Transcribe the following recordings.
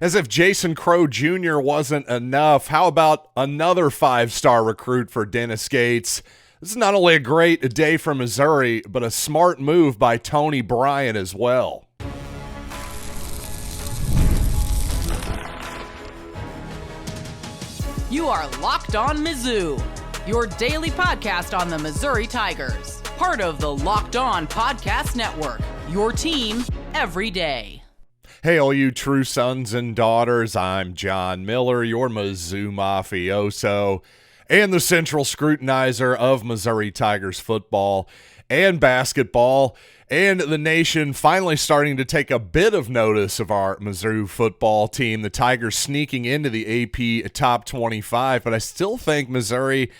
As if Jason Crow Jr. wasn't enough, how about another 5-star recruit for Dennis Gates? This is not only a great day for Missouri, but a smart move by Toni Bryant as well. You are Locked On Mizzou, your daily podcast on the Missouri Tigers. Part of the Locked On Podcast Network, your team every day. Hey, all you true sons and daughters, I'm John Miller, your Mizzou mafioso and the central scrutinizer of Missouri Tigers football and basketball, and the nation finally starting to take a bit of notice of our Mizzou football team. The Tigers sneaking into the AP top 25, but I still think Missouri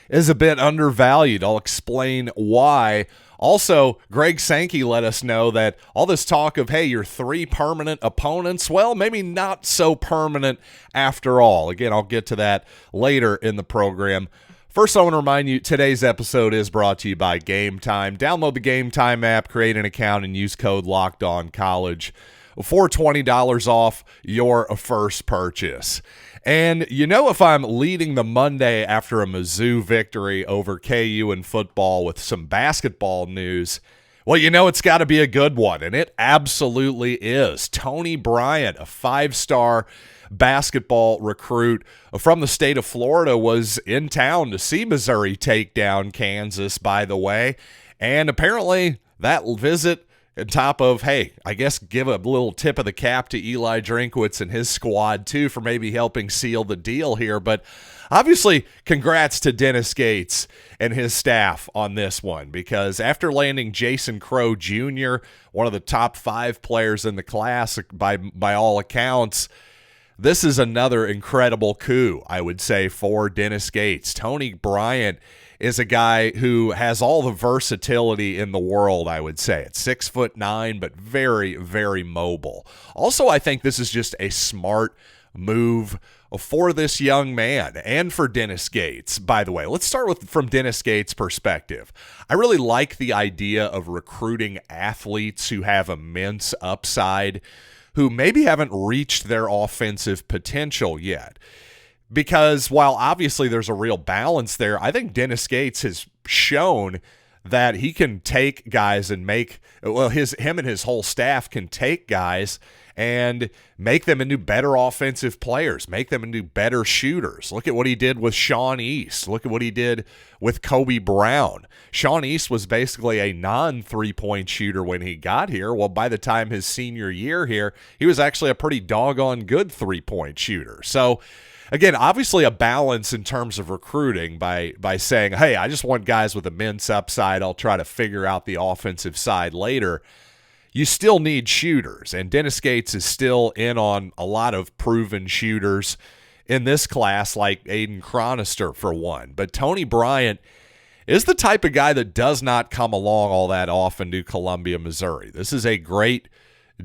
is a bit undervalued. I'll explain why. Also, Greg Sankey let us know that all this talk of, hey, your 3 permanent opponents, well, maybe not so permanent after all. Again, I'll get to that later in the program. First, I want to remind you, today's episode is brought to you by Game Time. Download the Game Time app, create an account, and use code LOCKEDONCollege for $20 off your first purchase. And if I'm leading the Monday after a Mizzou victory over KU in football with some basketball news, well, it's got to be a good one, and it absolutely is. Toni Bryant, a 5-star basketball recruit from the state of Florida, was in town to see Missouri take down Kansas, by the way, and apparently that visit, on top of, hey, I guess give a little tip of the cap to Eli Drinkwitz and his squad, too, for maybe helping seal the deal here. But obviously, congrats to Dennis Gates and his staff on this one, because after landing Jason Crow Jr., one of the top 5 players in the class by all accounts, this is another incredible coup, I would say, for Dennis Gates. Toni Bryant is a guy who has all the versatility in the world, I would say. It's 6'9", but very, very mobile. Also, I think this is just a smart move for this young man and for Dennis Gates. By the way, let's start from Dennis Gates' perspective. I really like the idea of recruiting athletes who have immense upside, who maybe haven't reached their offensive potential yet. Because while obviously there's a real balance there, I think Dennis Gates has shown that he can take guys and him and his whole staff can take guys and make them into better offensive players, make them into better shooters. Look at what he did with Sean East. Look at what he did with Kobe Brown. Sean East was basically a non-3-point shooter when he got here. Well, by the time his senior year here, he was actually a pretty doggone good 3-point shooter. So, again, obviously a balance in terms of recruiting by saying, hey, I just want guys with immense upside. I'll try to figure out the offensive side later. You still need shooters, and Dennis Gates is still in on a lot of proven shooters in this class, like Aiden Chronister for one. But Toni Bryant is the type of guy that does not come along all that often to Columbia, Missouri. This is a great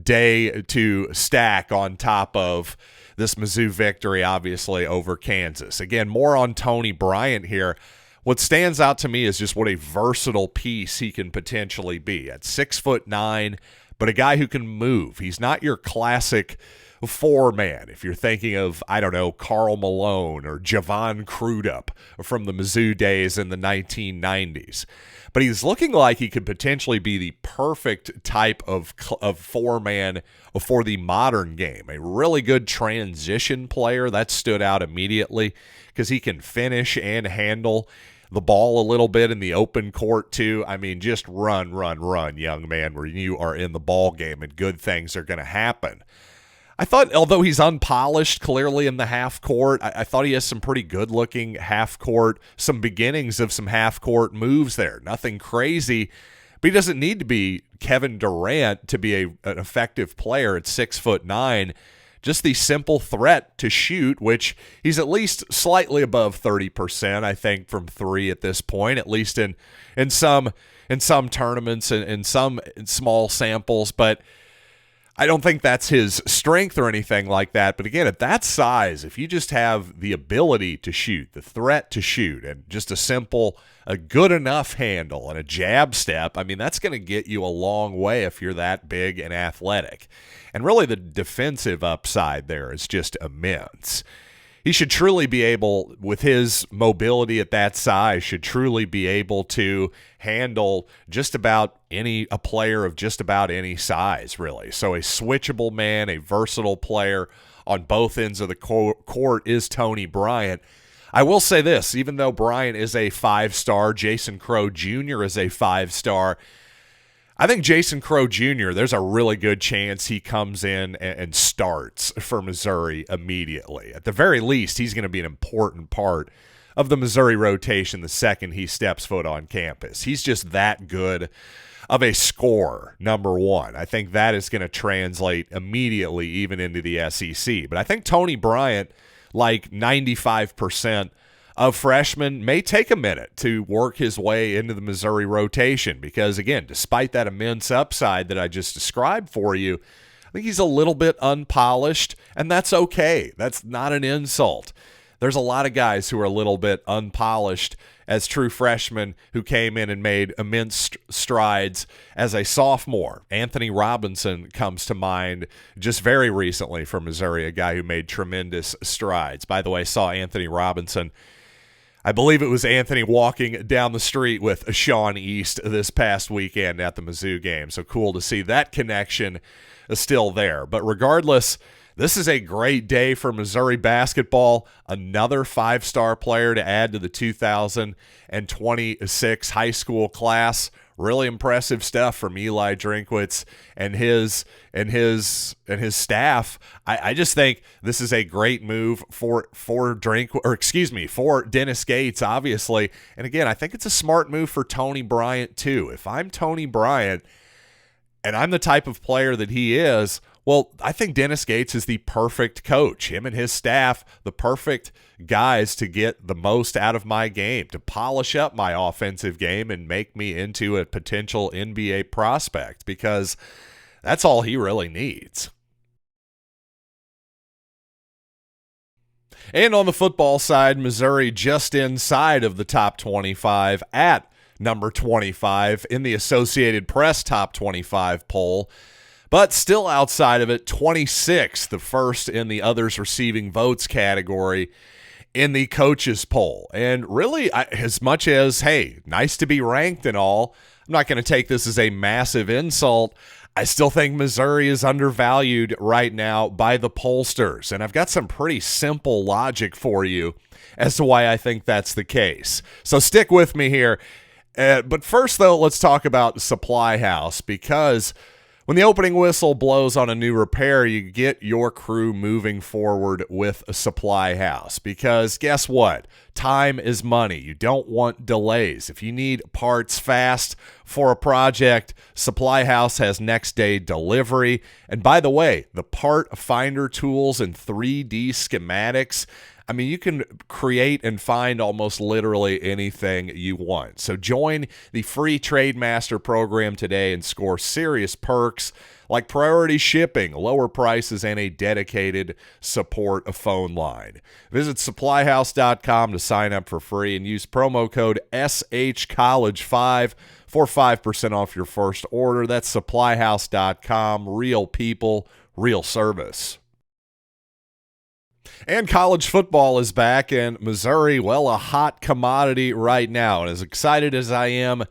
day to stack on top of this Mizzou victory, obviously, over Kansas. Again, more on Toni Bryant here. What stands out to me is just what a versatile piece he can potentially be. At 6'9", but a guy who can move. He's not your classic 4-man. If you're thinking of, I don't know, Karl Malone or Javon Crudup from the Mizzou days in the 1990s. But he's looking like he could potentially be the perfect type of 4-man for the modern game. A really good transition player. That stood out immediately because he can finish and handle the ball a little bit in the open court too. I mean, just run, young man, where you are in the ball game and good things are going to happen. I thought, although he's unpolished clearly in the half court, I thought he has some pretty good-looking half court, some beginnings of some half court moves there. Nothing crazy, but he doesn't need to be Kevin Durant to be an effective player at 6'9". Just the simple threat to shoot, which he's at least slightly above 30%, I think, from 3 at this point, at least in some tournaments and in some small samples, but I don't think that's his strength or anything like that. But again, at that size, if you just have the ability to shoot, the threat to shoot, and just a good enough handle and a jab step, I mean, that's going to get you a long way if you're that big and athletic. And really the defensive upside there is just immense. He should truly be able, with his mobility at that size, should truly be able to handle just about a player of just about any size, really. So a switchable man, a versatile player on both ends of the court is Toni Bryant. I will say this, even though Bryant is a 5-star, Jason Crow Jr. is a 5-star, I think Jason Crow Jr., there's a really good chance he comes in and starts for Missouri immediately. At the very least, he's going to be an important part of the Missouri rotation the second he steps foot on campus. He's just that good of a scorer, number one. I think that is going to translate immediately even into the SEC. But I think Toni Bryant, like 95% of freshmen, may take a minute to work his way into the Missouri rotation because, again, despite that immense upside that I just described for you, I think he's a little bit unpolished, and that's okay. That's not an insult. There's a lot of guys who are a little bit unpolished as true freshmen who came in and made immense strides as a sophomore. Anthony Robinson comes to mind just very recently for Missouri, a guy who made tremendous strides. By the way, saw Anthony Robinson, I believe it was Anthony walking down the street with Sean East this past weekend at the Mizzou game. So cool to see that connection is still there. But regardless, this is a great day for Missouri basketball. Another 5-star player to add to the 2026 high school class. Really impressive stuff from Eli Drinkwitz and his staff. I just think this is a great move for Dennis Gates, obviously. And again, I think it's a smart move for Toni Bryant too. If I'm Toni Bryant and I'm the type of player that he is, well, I think Dennis Gates is the perfect coach. Him and his staff, the perfect guys to get the most out of my game, to polish up my offensive game and make me into a potential NBA prospect, because that's all he really needs. And on the football side, Missouri just inside of the top 25 at number 25 in the Associated Press top 25 poll. But still outside of it, 26th, the first in the others receiving votes category in the coaches poll. And really, as much as, hey, nice to be ranked and all, I'm not going to take this as a massive insult. I still think Missouri is undervalued right now by the pollsters. And I've got some pretty simple logic for you as to why I think that's the case. So stick with me here. But first, though, let's talk about Supply House, because when the opening whistle blows on a new repair, you get your crew moving forward with a Supply House, because guess what? Time is money. You don't want delays. If you need parts fast for a project, Supply House has next day delivery. And by the way, the part finder tools and 3D schematics, I mean, you can create and find almost literally anything you want. So join the free Trademaster program today and score serious perks like priority shipping, lower prices, and a dedicated support phone line. Visit supplyhouse.com to sign up for free and use promo code SHCollege5 for 5% off your first order. That's supplyhouse.com. Real people, real service. And college football is back in Missouri. Well, a hot commodity right now. And as excited as I am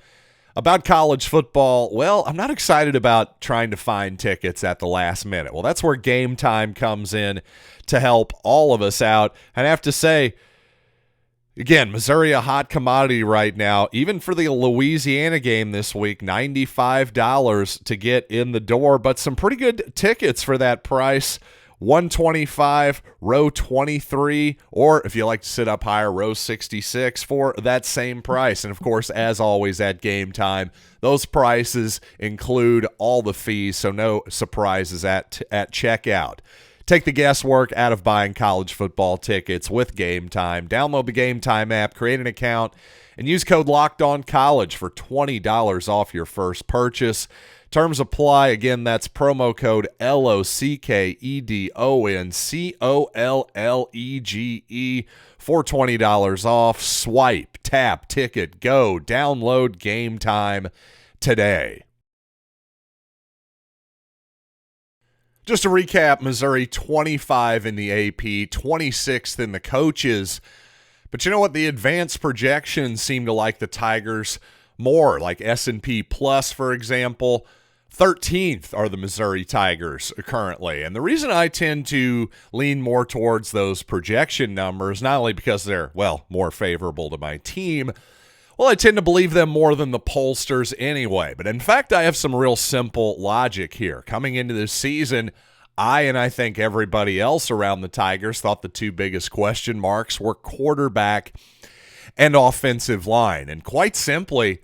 about college football, well, I'm not excited about trying to find tickets at the last minute. Well, that's where Game Time comes in to help all of us out. And I have to say, again, Missouri, a hot commodity right now. Even for the Louisiana game this week, $95 to get in the door, but some pretty good tickets for that price. 125, row 23, or if you like to sit up higher, row 66 for that same price. And of course, as always at Game Time, those prices include all the fees, so no surprises at checkout. Take the guesswork out of buying college football tickets with Game Time. Download the Game Time app, create an account, and use code LOCKEDONCollege for $20 off your first purchase. Terms apply. Again, that's promo code LOCKEDONCOLLEGE for $20 off. Swipe, tap, ticket, go, download Game Time today. Just to recap, Missouri 25 in the AP, 26th in the coaches. But you know what? The advanced projections seem to like the Tigers more, like S&P Plus, for example. 13th are the Missouri Tigers currently. And the reason I tend to lean more towards those projection numbers, not only because they're, well, more favorable to my team, well, I tend to believe them more than the pollsters anyway. But in fact, I have some real simple logic here. Coming into this season, I think everybody else around the Tigers thought the two biggest question marks were quarterback and offensive line. And quite simply,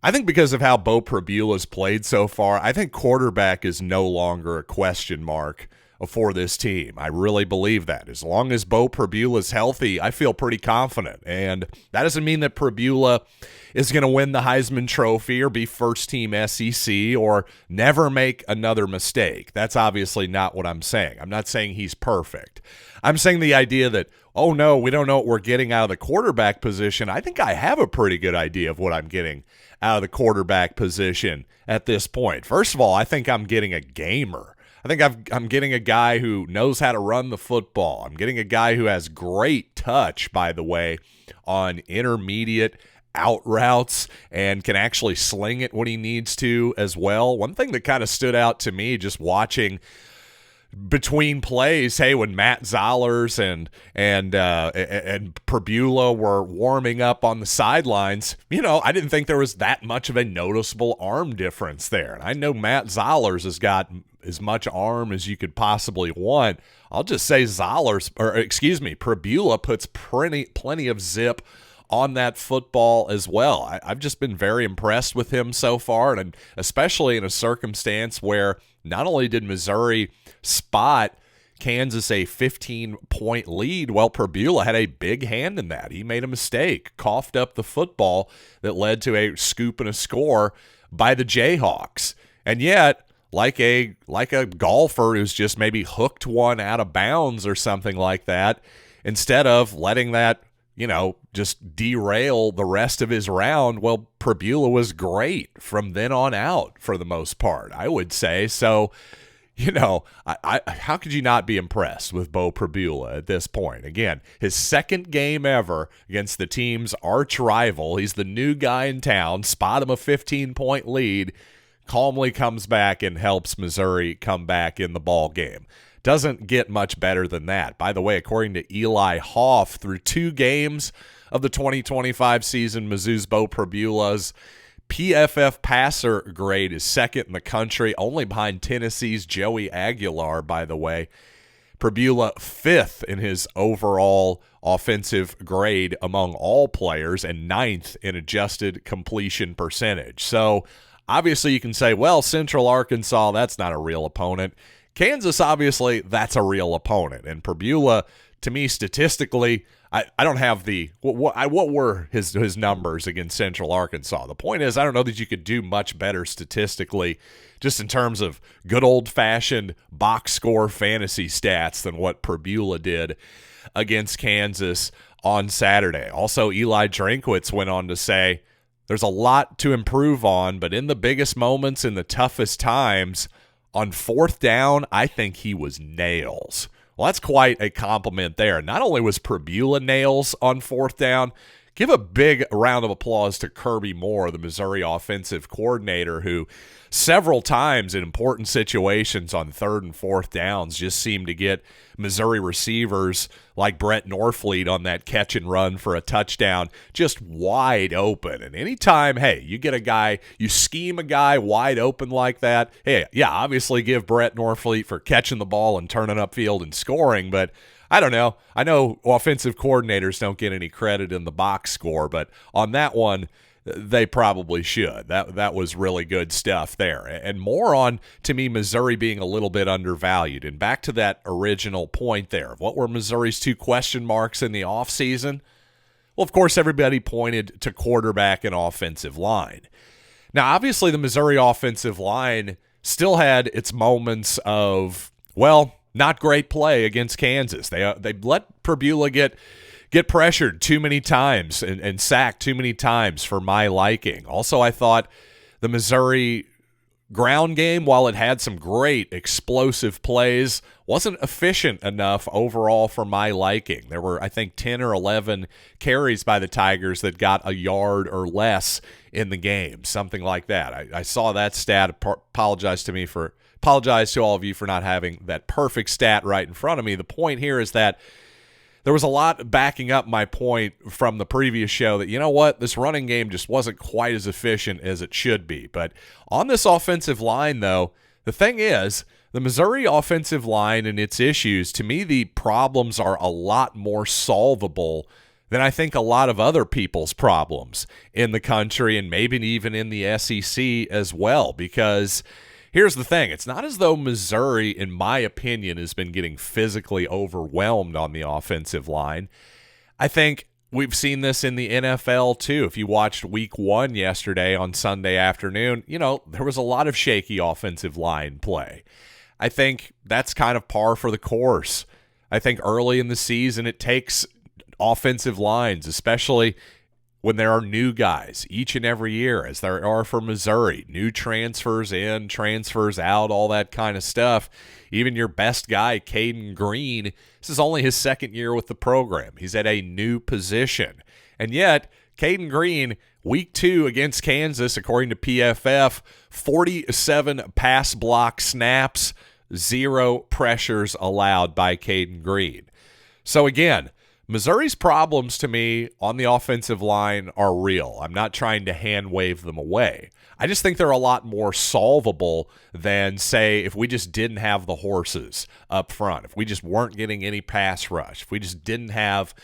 I think because of how Beau Pribula's played so far, I think quarterback is no longer a question mark for this team. I really believe that. As long as Beau Pribula's healthy, I feel pretty confident. And that doesn't mean that Pribula is going to win the Heisman Trophy or be first-team SEC or never make another mistake. That's obviously not what I'm saying. I'm not saying he's perfect. I'm saying the idea that, oh no, we don't know what we're getting out of the quarterback position. I think I have a pretty good idea of what I'm getting out of the quarterback position at this point. First of all, I think I'm getting a gamer. I think I'm getting a guy who knows how to run the football. I'm getting a guy who has great touch, by the way, on intermediate out routes and can actually sling it when he needs to as well. One thing that kind of stood out to me just watching between plays, hey, when Matt Zollers and Pribula were warming up on the sidelines, you know, I didn't think there was that much of a noticeable arm difference there. And I know Matt Zollers has got as much arm as you could possibly want. I'll just say Pribula puts plenty of zip on that football as well. I've just been very impressed with him so far, and especially in a circumstance where not only did Missouri spot Kansas a 15-point lead, well, Pribula had a big hand in that. He made a mistake, coughed up the football that led to a scoop and a score by the Jayhawks. And yet, like a golfer who's just maybe hooked one out of bounds or something like that, instead of letting that, you know, just derail the rest of his round, well, Pribula was great from then on out for the most part, I would say. So, you know, how could you not be impressed with Beau Pribula at this point? Again, his second game ever against the team's arch rival. He's the new guy in town, spot him a 15-point lead, calmly comes back and helps Missouri come back in the ball game. Doesn't get much better than that. By the way, according to Eli Hoff, through 2 games of the 2025 season, Mizzou's Beau Pribula's PFF passer grade is second in the country, only behind Tennessee's Joey Aguilar, by the way. Pribula 5th in his overall offensive grade among all players and 9th in adjusted completion percentage. So obviously you can say, well, Central Arkansas, that's not a real opponent. Kansas, obviously, that's a real opponent. And Pribula, to me, statistically, I don't have the what were his numbers against Central Arkansas. The point is, I don't know that you could do much better statistically just in terms of good old-fashioned box score fantasy stats than what Pribula did against Kansas on Saturday. Also, Eli Drinkwitz went on to say, there's a lot to improve on, but in the biggest moments, in the toughest times, on 4th down, I think he was nails. Well, that's quite a compliment there. Not only was Pribula nails on 4th down, give a big round of applause to Kirby Moore, the Missouri offensive coordinator, who several times in important situations on 3rd and 4th downs just seemed to get Missouri receivers like Brett Norfleet on that catch and run for a touchdown just wide open. And anytime, hey, you get a guy, you scheme a guy wide open like that, hey, yeah, obviously give Brett Norfleet for catching the ball and turning upfield and scoring, but I don't know. I know offensive coordinators don't get any credit in the box score, but on that one, they probably should. That was really good stuff there. And more on, to me, Missouri being a little bit undervalued. And back to that original point there. What were Missouri's 2 question marks in the offseason? Well, of course, everybody pointed to quarterback and offensive line. Now, obviously, the Missouri offensive line still had its moments of, well, not great play against Kansas. They let Pribula get pressured too many times and sacked too many times for my liking. Also, I thought the Missouri ground game, while it had some great explosive plays, wasn't efficient enough overall for my liking. There were, I think, 10 or 11 carries by the Tigers that got a yard or less in the game, something like that. I saw that stat. Apologize to all of you for not having that perfect stat right in front of me. The point here is that there was a lot backing up my point from the previous show that, you know what, this running game just wasn't quite as efficient as it should be. But on this offensive line, though, the thing is, the Missouri offensive line and its issues, to me, the problems are a lot more solvable than I think a lot of other people's problems in the country and maybe even in the SEC as well, because here's the thing. It's not as though Missouri, in my opinion, has been getting physically overwhelmed on the offensive line. I think we've seen this in the NFL too. If you watched week 1 yesterday on Sunday afternoon, there was a lot of shaky offensive line play. I think that's kind of par for the course. I think early in the season it takes offensive lines, especially when there are new guys each and every year, as there are for Missouri, new transfers in, transfers out, all that kind of stuff. Even your best guy, Cayden Green, this is only his second year with the program. He's at a new position. And yet, Cayden Green, week 2 against Kansas, according to PFF, 47 pass block snaps, 0 pressures allowed by Cayden Green. So again, Missouri's problems to me on the offensive line are real. I'm not trying to hand wave them away. I just think they're a lot more solvable than, say, if we just didn't have the horses up front, if we just weren't getting any pass rush, if we just didn't have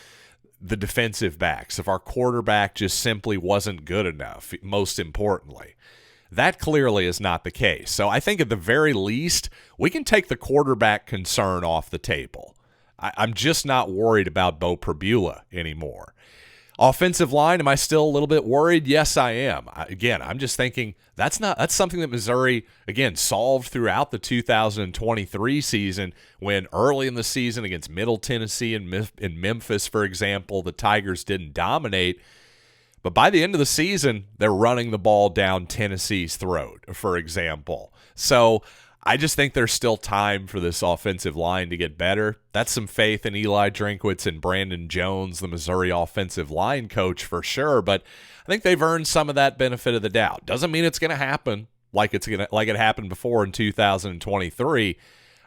the defensive backs, if our quarterback just simply wasn't good enough, most importantly. That clearly is not the case. So I think at the very least, we can take the quarterback concern off the table. I'm just not worried about Beau Pribula anymore. Offensive line, am I still a little bit worried? Yes, I am. I'm just thinking that's something that Missouri, again, solved throughout the 2023 season when early in the season against Middle Tennessee and Memphis, for example, the Tigers didn't dominate. But by the end of the season, they're running the ball down Tennessee's throat, for example. So I just think there's still time for this offensive line to get better. That's some faith in Eli Drinkwitz and Brandon Jones, the Missouri offensive line coach, for sure. But I think they've earned some of that benefit of the doubt. Doesn't mean it's going to happen like it happened before in 2023.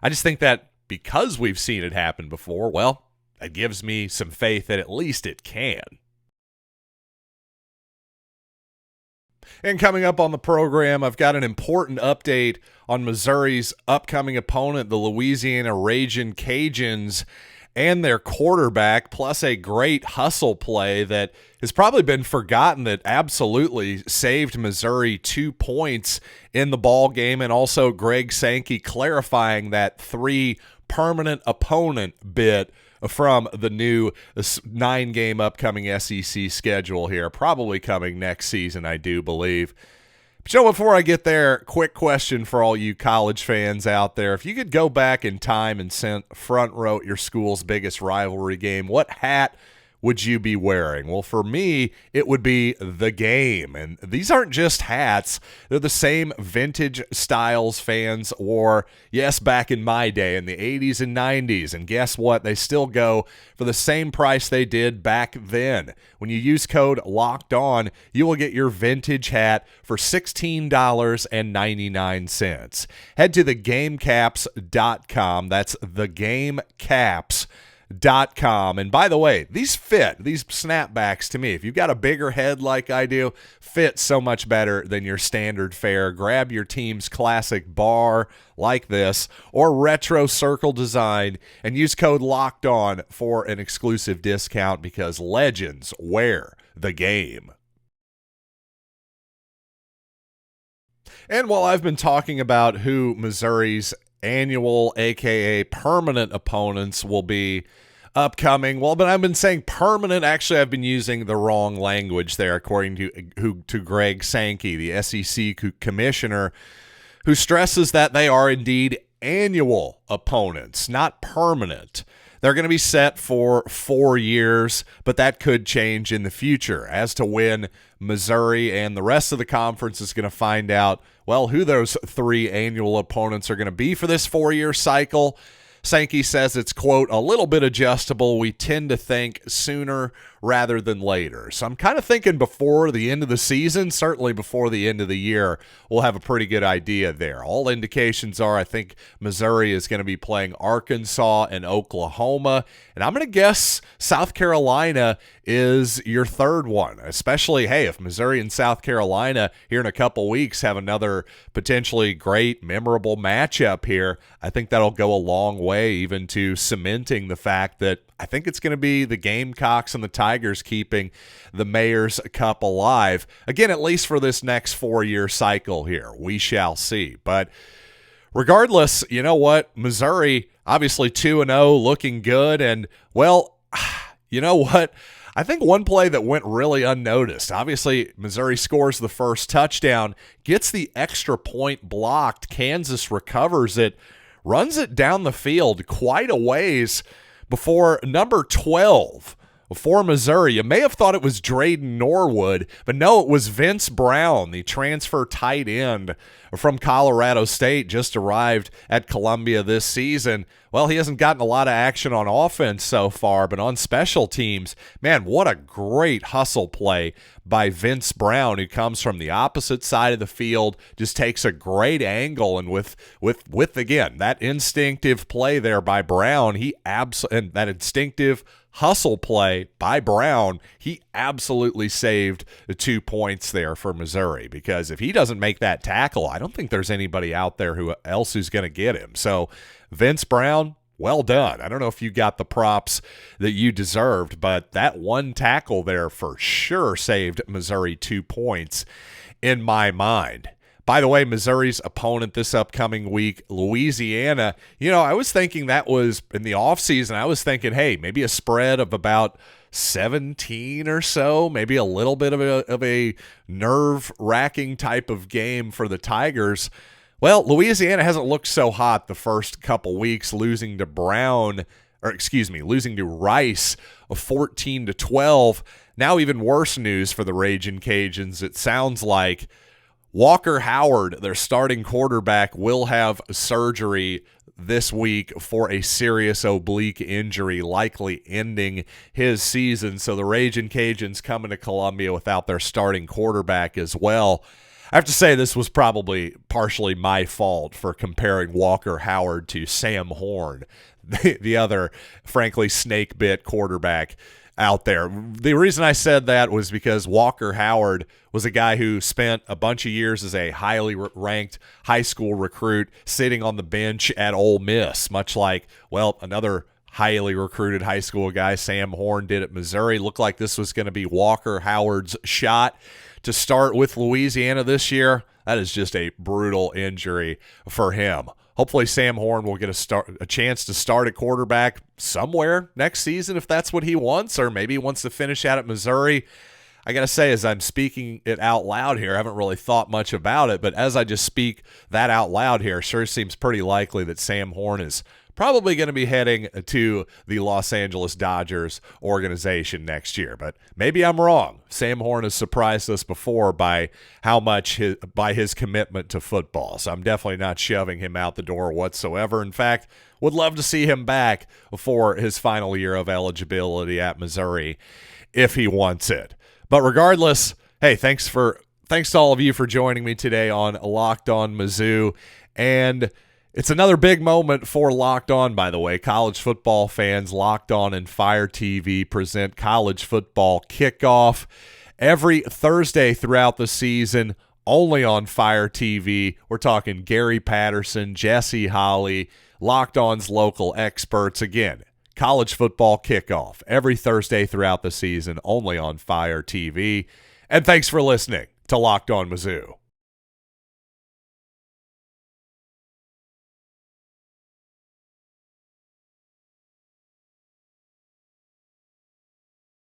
I just think that because we've seen it happen before, well, it gives me some faith that at least it can. And coming up on the program, I've got an important update on Missouri's upcoming opponent, the Louisiana Ragin' Cajuns, and their quarterback, plus a great hustle play that has probably been forgotten that absolutely saved Missouri 2 points in the ball game, and also Greg Sankey clarifying that 3 permanent opponent bit from the new 9-game upcoming SEC schedule here, probably coming next season, I do believe. But before I get there, quick question for all you college fans out there. If you could go back in time and front row your school's biggest rivalry game, what hat would you be wearing? Well, for me, it would be the game. And these aren't just hats. They're the same vintage styles fans wore, yes, back in my day in the 80s and 90s. And guess what? They still go for the same price they did back then. When you use code LOCKEDON, you will get your vintage hat for $16.99. Head to thegamecaps.com. That's thegamecaps.com. And by the way, these snapbacks to me, if you've got a bigger head like I do, fit so much better than your standard fare. Grab your team's classic bar like this or retro circle design and use code LOCKEDON for an exclusive discount, because legends wear the game. And while I've been talking about who Missouri's annual, aka permanent opponents will be, upcoming. Well, but I've been saying permanent. Actually, I've been using the wrong language there, according to Greg Sankey, the SEC commissioner, who stresses that they are indeed annual opponents, not permanent. They're going to be set for 4 years, but that could change in the future. As to when Missouri and the rest of the conference is going to find out, well, who those 3 annual opponents are going to be for this 4-year cycle, Sankey says it's, quote, a little bit adjustable. We tend to think sooner rather than later. So I'm kind of thinking before the end of the season, certainly before the end of the year, we'll have a pretty good idea there. All indications are I think Missouri is going to be playing Arkansas and Oklahoma, and I'm going to guess South Carolina is your third one, especially, hey, if Missouri and South Carolina here in a couple weeks have another potentially great, memorable matchup here, I think that'll go a long way even to cementing the fact that I think it's going to be the Gamecocks and the Tigers keeping the Mayor's Cup alive. Again, at least for this next 4-year cycle here. We shall see. But regardless, you know what? Missouri, obviously 2-0, looking good. And, well, you know what? I think one play that went really unnoticed. Obviously, Missouri scores the first touchdown, gets the extra point blocked. Kansas recovers it, runs it down the field quite a ways before number 12 for Missouri. You may have thought it was Drayden Norwood, but no, it was Vince Brown, the transfer tight end from Colorado State, just arrived at Columbia this season. Well, he hasn't gotten a lot of action on offense so far, but on special teams, man, what a great hustle play by Vince Brown, who comes from the opposite side of the field, just takes a great angle, and with again, that instinctive play there by Brown, and that instinctive hustle play by Brown, he absolutely saved the 2 points there for Missouri, because if he doesn't make that tackle, I don't think there's anybody out there who's going to get him. So Vince Brown, well done. I don't know if you got the props that you deserved, but that one tackle there for sure saved Missouri 2 points in my mind. By the way, Missouri's opponent this upcoming week, Louisiana, I was thinking that was in the offseason. I was thinking, hey, maybe a spread of about 17 or so, maybe a little bit of a nerve-wracking type of game for the Tigers. Well, Louisiana hasn't looked so hot the first couple weeks, losing to Rice 14-12. Now even worse news for the Ragin' Cajuns. It sounds like Walker Howard, their starting quarterback, will have surgery this week for a serious oblique injury, likely ending his season. So the Ragin' Cajuns coming to Columbia without their starting quarterback as well. I have to say this was probably partially my fault for comparing Walker Howard to Sam Horn, the other, frankly, snake-bit quarterback out there. The reason I said that was because Walker Howard was a guy who spent a bunch of years as a highly ranked high school recruit sitting on the bench at Ole Miss, much like, well, another highly recruited high school guy, Sam Horn, did at Missouri. Looked like this was going to be Walker Howard's shot to start with Louisiana this year. That is just a brutal injury for him. Hopefully Sam Horn will get a chance to start at quarterback somewhere next season if that's what he wants, or maybe he wants to finish out at Missouri. I got to say, as I'm speaking it out loud here, I haven't really thought much about it, but as I just speak that out loud here, sure seems pretty likely that Sam Horn is probably going to be heading to the Los Angeles Dodgers organization next year. But maybe I'm wrong. Sam Horn has surprised us before by his commitment to football. So I'm definitely not shoving him out the door whatsoever. In fact, would love to see him back for his final year of eligibility at Missouri if he wants it. But regardless, hey, thanks to all of you for joining me today on Locked On Mizzou. And it's another big moment for Locked On, by the way. College football fans, Locked On and Fire TV present College Football Kickoff every Thursday throughout the season, only on Fire TV. We're talking Gary Patterson, Jesse Holly, Locked On's local experts. Again, College Football Kickoff every Thursday throughout the season, only on Fire TV. And thanks for listening to Locked On Mizzou.